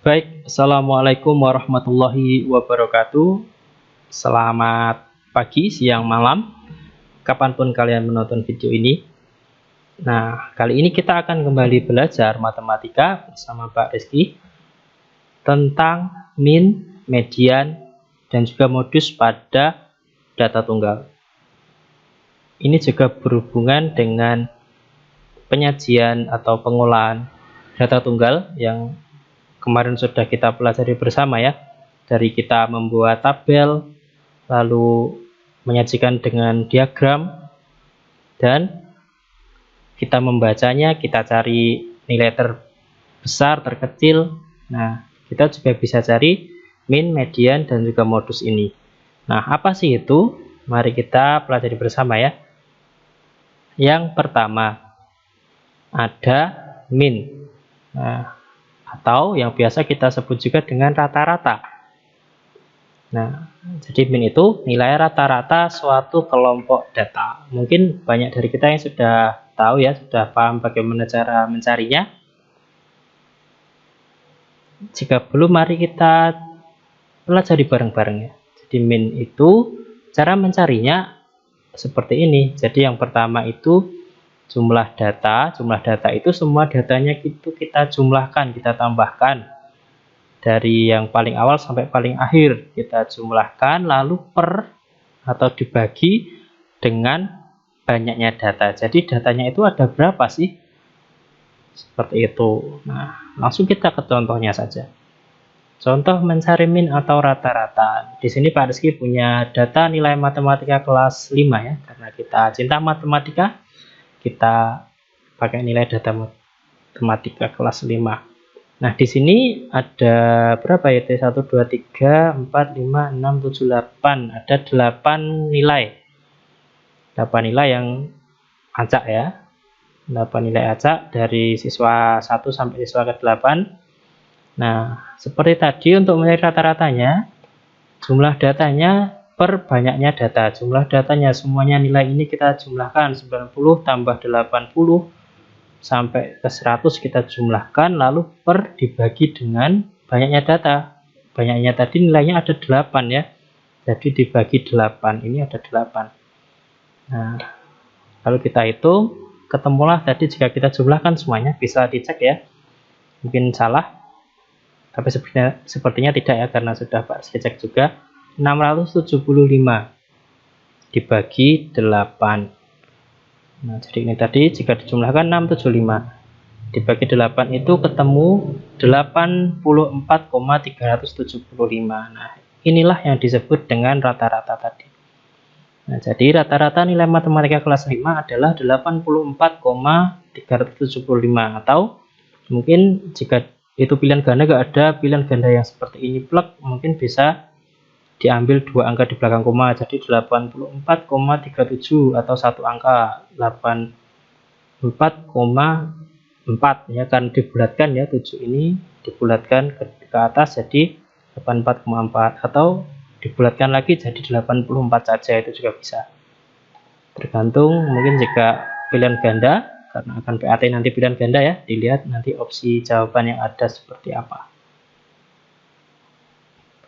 Baik, Assalamualaikum warahmatullahi wabarakatuh. Selamat pagi, siang, malam, kapanpun kalian menonton video ini. Nah, kali ini kita akan kembali belajar matematika bersama Pak Rizky tentang min, median, dan juga modus pada data tunggal. Ini juga berhubungan dengan penyajian atau pengolahan data tunggal yang kemarin sudah kita pelajari bersama ya, dari kita membuat tabel, lalu menyajikan dengan diagram, dan kita membacanya, kita cari nilai terbesar, terkecil. Nah, kita juga bisa cari min, median, dan juga modus ini. Nah, apa sih itu? Mari kita pelajari bersama ya. Yang pertama, ada min. Nah, atau yang biasa kita sebut juga dengan rata-rata. Nah, jadi min itu nilai rata-rata suatu kelompok data. Mungkin banyak dari kita yang sudah tahu ya, sudah paham bagaimana cara mencarinya. Jika belum, mari kita pelajari bareng-bareng ya. Jadi min itu cara mencarinya seperti ini. Jadi yang pertama itu jumlah data itu semua datanya itu kita jumlahkan, kita tambahkan. Dari yang paling awal sampai paling akhir kita jumlahkan, lalu per atau dibagi dengan banyaknya data. Jadi datanya itu ada berapa sih? Seperti itu. Nah, langsung kita ke contohnya saja. Contoh mencari min atau rata-rata. Di sini Pak Rizky punya data nilai matematika kelas 5 ya, karena kita cinta matematika. Kita pakai nilai data matematika kelas 5. Nah, di sini ada berapa ya? 1, 2, 3, 4, 5, 6, 7, 8. Ada 8 nilai. 8 nilai yang acak ya. 8 nilai acak dari siswa 1 sampai siswa ke-8. Nah, seperti tadi untuk mencari rata-ratanya, jumlah datanya per banyaknya data. Jumlah datanya semuanya nilai ini kita jumlahkan, 90 tambah 80 sampai ke 100 kita jumlahkan, lalu per dibagi dengan banyaknya data. Banyaknya tadi nilainya ada 8 ya. Jadi dibagi 8, ini ada 8. Nah, lalu kita hitung, ketemulah tadi jika kita jumlahkan semuanya, bisa dicek ya. Mungkin salah, tapi sepertinya tidak ya, karena sudah Pak Rizky cek juga. 675 dibagi 8. Nah, jadi ini tadi jika dijumlahkan 675 dibagi 8 itu ketemu 84,375. Nah, inilah yang disebut dengan rata-rata tadi. Nah, jadi rata-rata nilai matematika kelas 5 adalah 84,375, atau mungkin jika itu pilihan ganda, nggak ada pilihan ganda yang seperti ini plek, mungkin bisa diambil 2 angka di belakang koma, jadi 84,37 atau satu angka 84,4 ya, kan dibulatkan ya, 7 ini dibulatkan ke atas jadi 84,4, atau dibulatkan lagi jadi 84 saja, itu juga bisa. Tergantung, mungkin jika pilihan ganda, karena akan PAT nanti pilihan ganda ya, dilihat nanti opsi jawaban yang ada seperti apa.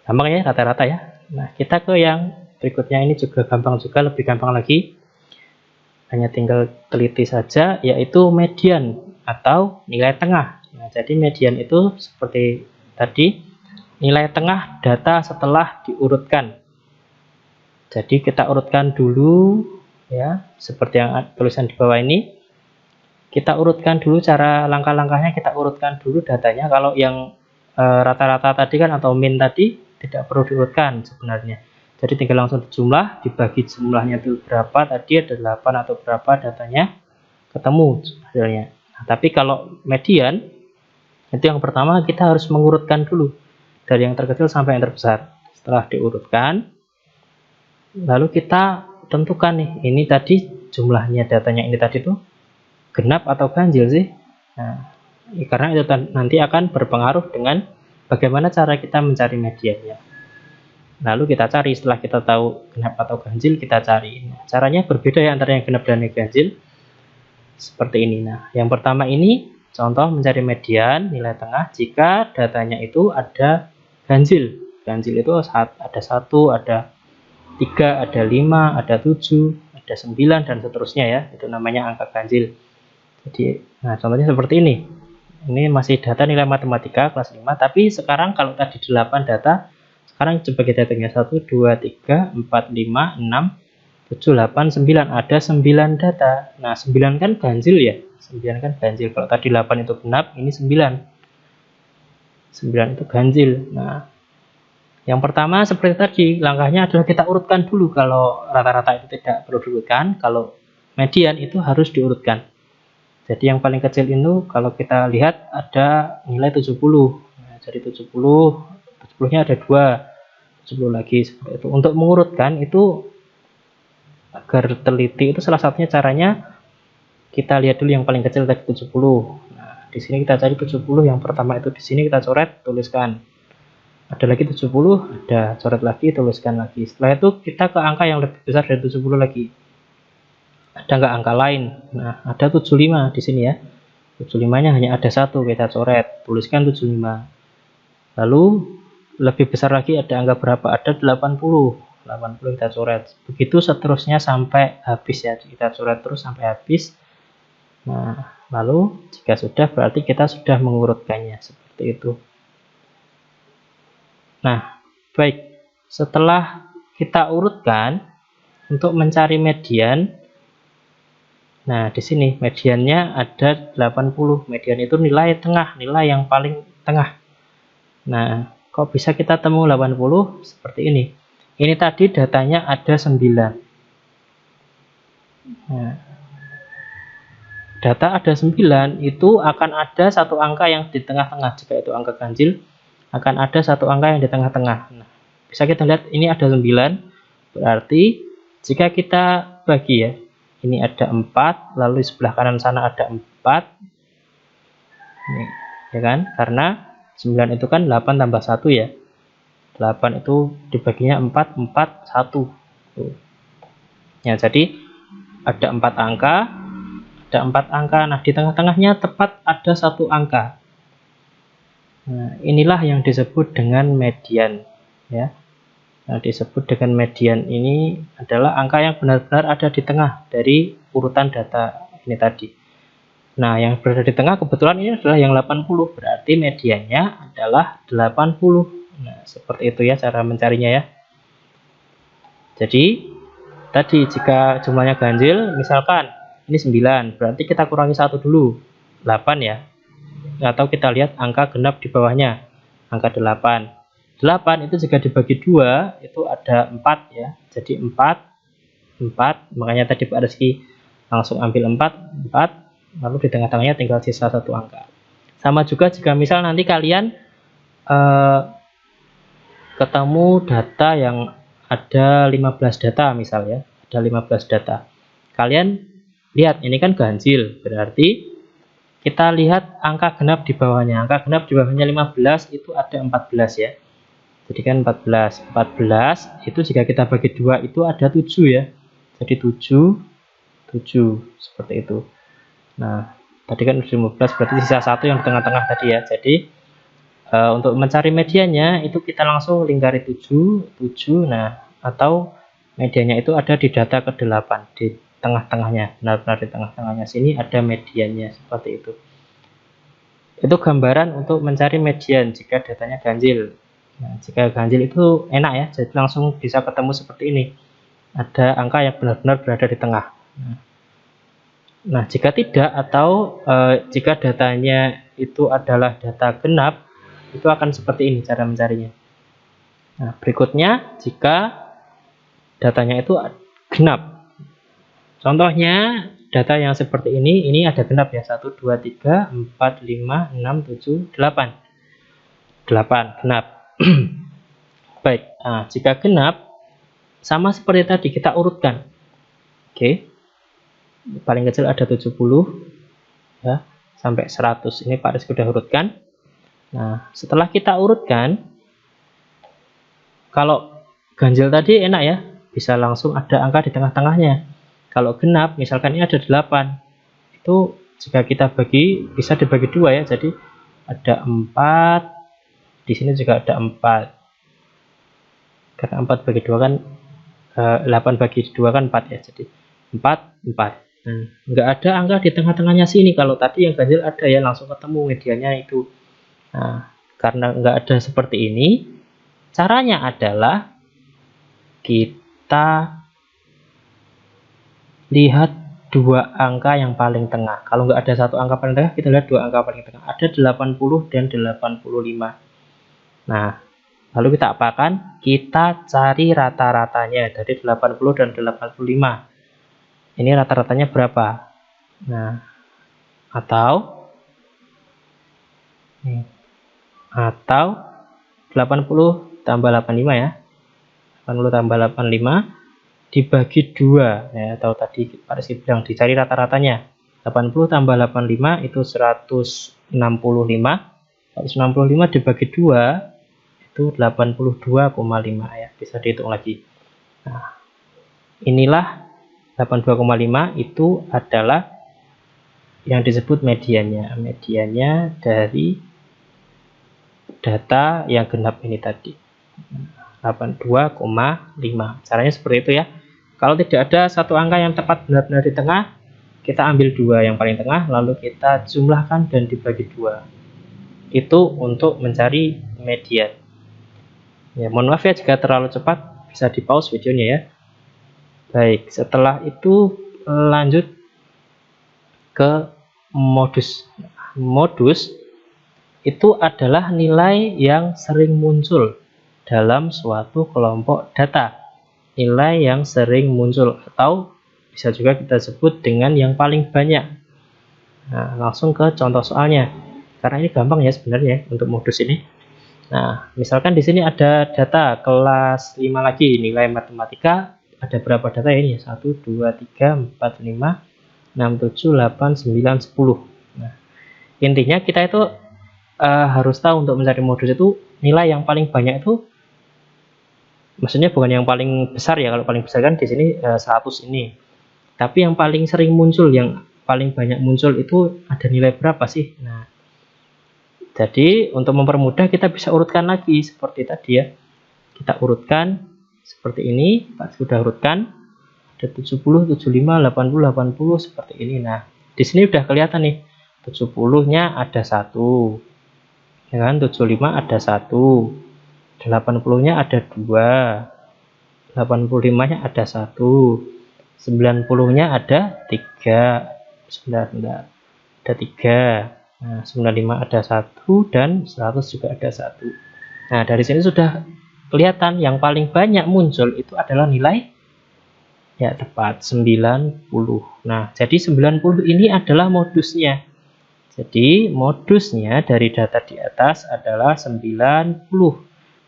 Gampang ya, rata-rata ya. Nah, kita ke yang berikutnya, ini juga gampang juga, lebih gampang lagi. Hanya tinggal teliti saja, yaitu median atau nilai tengah. Nah, jadi median itu seperti tadi, nilai tengah data setelah diurutkan. Jadi kita urutkan dulu ya, seperti yang tulisan di bawah ini. Kita urutkan dulu, cara langkah-langkahnya kita urutkan dulu datanya. Kalau yang rata-rata tadi kan, atau min tadi, tidak perlu diurutkan sebenarnya. Jadi tinggal langsung dijumlah, dibagi jumlahnya itu berapa, tadi ada 8 atau berapa, datanya ketemu hasilnya. Nah, tapi kalau median, itu yang pertama kita harus mengurutkan dulu, dari yang terkecil sampai yang terbesar. Setelah diurutkan, lalu kita tentukan nih, ini tadi jumlahnya datanya ini tadi tuh genap atau ganjil sih. Nah, karena itu nanti akan berpengaruh dengan bagaimana cara kita mencari mediannya. Lalu kita cari, setelah kita tahu genap atau ganjil, kita cari. Nah, caranya berbeda ya antara yang genap dan yang ganjil. Seperti ini. Nah, yang pertama ini Contoh mencari median, nilai tengah, jika datanya itu ada ganjil. Ganjil itu ada 1, ada 3, ada 5, ada 7, ada 9, dan seterusnya ya. Itu namanya angka ganjil. Jadi, nah contohnya seperti ini. Ini masih data nilai matematika kelas 5, tapi sekarang kalau tadi 8 data, sekarang sebagai datanya 1, 2, 3, 4, 5, 6, 7, 8, 9. Ada 9 data. Nah, 9 kan ganjil ya. 9 kan ganjil. Kalau tadi 8 itu genap, ini 9. 9 itu ganjil. Nah, yang pertama seperti tadi, langkahnya adalah kita urutkan dulu. Kalau rata-rata itu tidak perlu diurutkan, kalau median itu harus diurutkan. Jadi yang paling kecil itu kalau kita lihat ada nilai 70. Nah, jadi 70-nya ada 2. 70 lagi seperti itu. Untuk mengurutkan itu agar teliti itu salah satunya caranya kita lihat dulu yang paling kecil tadi 70. Nah, di sini kita cari 70, yang pertama itu di sini kita coret, tuliskan. Ada lagi 70, ada coret lagi, tuliskan lagi. Setelah itu kita ke angka yang lebih besar dari 70 lagi. Ada nggak angka lain? Nah, ada 75 di sini ya. 75-nya hanya ada 1, kita coret, tuliskan 75. Lalu lebih besar lagi ada angka berapa? Ada 80. 80 kita coret. Begitu seterusnya sampai habis ya. Kita coret terus sampai habis. Nah, lalu jika sudah berarti kita sudah mengurutkannya seperti itu. Nah, baik. Setelah kita urutkan untuk mencari median. Nah, di sini mediannya ada 80. Median itu nilai tengah, nilai yang paling tengah. Nah, kok bisa kita temu 80? Seperti ini. Ini tadi datanya ada 9. Nah, data ada 9 itu akan ada satu angka yang di tengah-tengah. Jika itu angka ganjil, akan ada satu angka yang di tengah-tengah. Nah, bisa kita lihat ini ada 9. Berarti jika kita bagi ya, ini ada 4, lalu di sebelah kanan sana ada 4. Ini, ya kan? Karena 9 itu kan 8 tambah 1 ya. 8 itu dibaginya 4, 4, 1. Tuh. Ya, jadi ada 4 angka, ada 4 angka. Nah, di tengah-tengahnya tepat ada satu angka. Nah, inilah yang disebut dengan median, ya. Nah, disebut dengan median ini adalah angka yang benar-benar ada di tengah dari urutan data ini tadi. Nah, yang berada di tengah kebetulan ini adalah yang 80, berarti mediannya adalah 80. Nah, seperti itu ya cara mencarinya ya. Jadi, tadi jika jumlahnya ganjil, misalkan ini 9, berarti kita kurangi 1 dulu, 8 ya. Atau kita lihat angka genap di bawahnya, angka 8. 8 itu jika dibagi 2, itu ada 4 ya. Jadi 4, makanya tadi Pak Rizky langsung ambil 4, lalu di tengah-tengahnya tinggal sisa satu angka. Sama juga jika misal nanti kalian ketemu data yang ada 15 data misal ya, ada 15 data. Kalian lihat ini kan ganjil, berarti kita lihat angka genap di bawahnya. Angka genap di bawahnya 15 itu ada 14 ya. Jadi kan 14 itu jika kita bagi 2 itu ada 7 ya. Jadi 7 seperti itu. Nah, tadi kan 15 berarti sisa 1 yang di tengah-tengah tadi ya. Jadi untuk mencari mediannya itu kita langsung lingkari 7. Nah, atau mediannya itu ada di data ke-8 di tengah-tengahnya. Benar-benar di tengah-tengahnya sini ada mediannya seperti itu. Itu gambaran untuk mencari median jika datanya ganjil. Nah, jika ganjil itu enak ya, jadi langsung bisa ketemu seperti ini. Ada angka yang benar-benar berada di tengah. Nah, jika tidak atau jika datanya itu adalah data genap, itu akan seperti ini cara mencarinya. Nah, berikutnya jika datanya itu genap. Contohnya data yang seperti ini ada genap ya. 1, 2, 3, 4, 5, 6, 7, 8. 8 genap. Baik, nah, jika genap sama seperti tadi kita urutkan. Oke. Paling kecil ada 70 ya, sampai 100. Ini Pak Rizky sudah urutkan. Nah, setelah kita urutkan, kalau ganjil tadi enak ya, bisa langsung ada angka di tengah-tengahnya. Kalau genap, misalkan ini ada 8, itu jika kita bagi, bisa dibagi dua ya. Jadi ada 4, di sini juga ada 4. Karena 4 bagi 2 kan 8 bagi 2 kan 4 ya. Jadi 4, 4. Nah, nggak ada angka di tengah-tengahnya sini. Kalau tadi yang ganjil ada ya, langsung ketemu mediannya itu. Nah, karena nggak ada seperti ini, caranya adalah kita lihat dua angka yang paling tengah. Kalau nggak ada satu angka paling tengah, kita lihat dua angka paling tengah. Ada 80 dan 85. Nah, lalu kita apakan? Kita cari rata-ratanya dari 80 dan 85. Ini rata-ratanya berapa? Nah, atau 80 tambah 85 ya. 80 tambah 85 dibagi 2 ya, atau tadi Pak Rizky bilang dicari rata-ratanya. 80 tambah 85 itu 165. 165 dibagi 2 itu 82,5 ya, bisa dihitung lagi. Nah, inilah 82,5 itu adalah yang disebut mediannya. Mediannya dari data yang genap ini tadi. 82,5. Caranya seperti itu ya. Kalau tidak ada satu angka yang tepat benar-benar di tengah, kita ambil 2 yang paling tengah, lalu kita jumlahkan dan dibagi 2. Itu untuk mencari median. Ya, mohon maaf ya jika terlalu cepat, bisa di pause videonya ya. Baik, setelah itu lanjut ke modus. Modus itu adalah nilai yang sering muncul dalam suatu kelompok data. Nilai yang sering muncul, atau bisa juga kita sebut dengan yang paling banyak. Nah, langsung ke contoh soalnya. Karena ini gampang ya sebenarnya untuk modus ini. Nah, misalkan di sini ada data kelas 5 lagi, nilai matematika. Ada berapa data ini? 1, 2, 3, 4, 5, 6, 7, 8, 9, 10. Nah, intinya kita itu harus tahu untuk mencari modus itu nilai yang paling banyak itu, maksudnya bukan yang paling besar ya. Kalau paling besar kan di sini 100 ini. Tapi yang paling sering muncul, yang paling banyak muncul itu ada nilai berapa sih? Nah, jadi untuk mempermudah kita bisa urutkan lagi seperti tadi ya. Kita urutkan seperti ini, Pak sudah urutkan. Ada 70, 75, 80, 80 seperti ini. Nah, di sini udah kelihatan nih. 70-nya ada 1. Ya kan? 75 ada 1. 80-nya ada 2. 85-nya ada 1. 90-nya ada 3. Sebentar. Ada 3. Nah, 95 ada 1 dan 100 juga ada 1. Nah, dari sini sudah kelihatan yang paling banyak muncul itu adalah nilai ya tepat 90. Nah, jadi 90 ini adalah modusnya. Jadi modusnya dari data di atas adalah 90.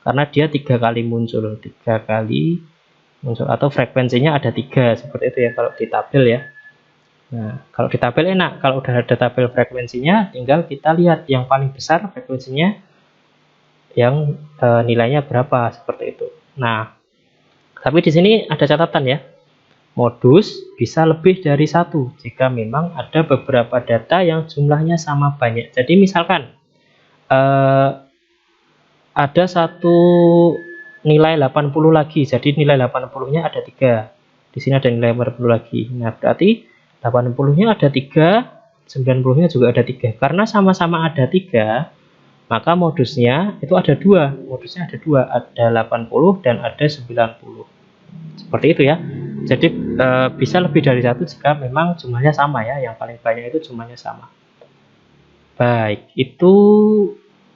Karena dia 3 kali muncul. 3 kali muncul, atau frekuensinya ada 3. Seperti itu ya kalau di tabel ya. Nah, kalau di tabel enak. Kalau udah ada tabel frekuensinya, tinggal kita lihat yang paling besar frekuensinya, yang nilainya berapa, seperti itu. Nah, tapi di sini ada catatan ya. Modus bisa lebih dari 1 jika memang ada beberapa data yang jumlahnya sama banyak. Jadi misalkan ada satu nilai 80 lagi, jadi nilai 80-nya ada 3. Di sini ada nilai 80 lagi. Nah, berarti 80-nya ada 3, 90-nya juga ada 3. Karena sama-sama ada 3, maka modusnya itu ada 2. Modusnya ada 2, ada 80 dan ada 90. Seperti itu ya. Jadi bisa lebih dari 1 jika memang jumlahnya sama ya. Yang paling banyak itu jumlahnya sama. Baik, itu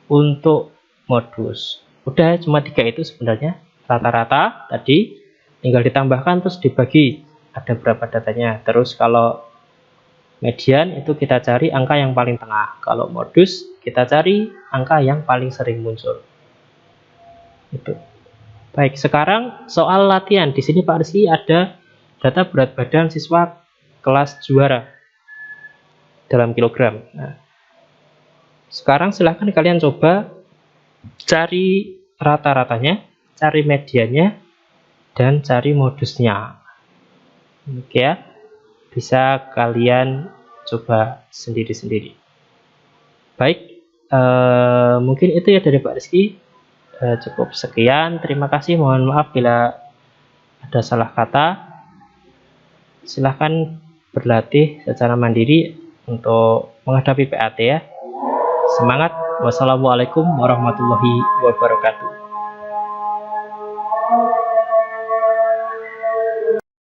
untuk modus. Udah cuma 3 itu sebenarnya. Rata-rata tadi tinggal ditambahkan terus dibagi. Ada berapa datanya. Terus kalau median itu kita cari angka yang paling tengah. Kalau modus kita cari angka yang paling sering muncul. Itu. Baik, sekarang soal latihan. Di sini Pak Rizky ada data berat badan siswa kelas juara dalam kilogram. Nah, sekarang silahkan kalian coba cari rata-ratanya, cari mediannya, dan cari modusnya. Oke ya, bisa kalian coba sendiri-sendiri. Baik, mungkin itu ya dari Pak Rizky. Cukup sekian, terima kasih, mohon maaf bila ada salah kata. Silahkan berlatih secara mandiri untuk menghadapi PAT ya. Semangat. Wassalamualaikum warahmatullahi wabarakatuh.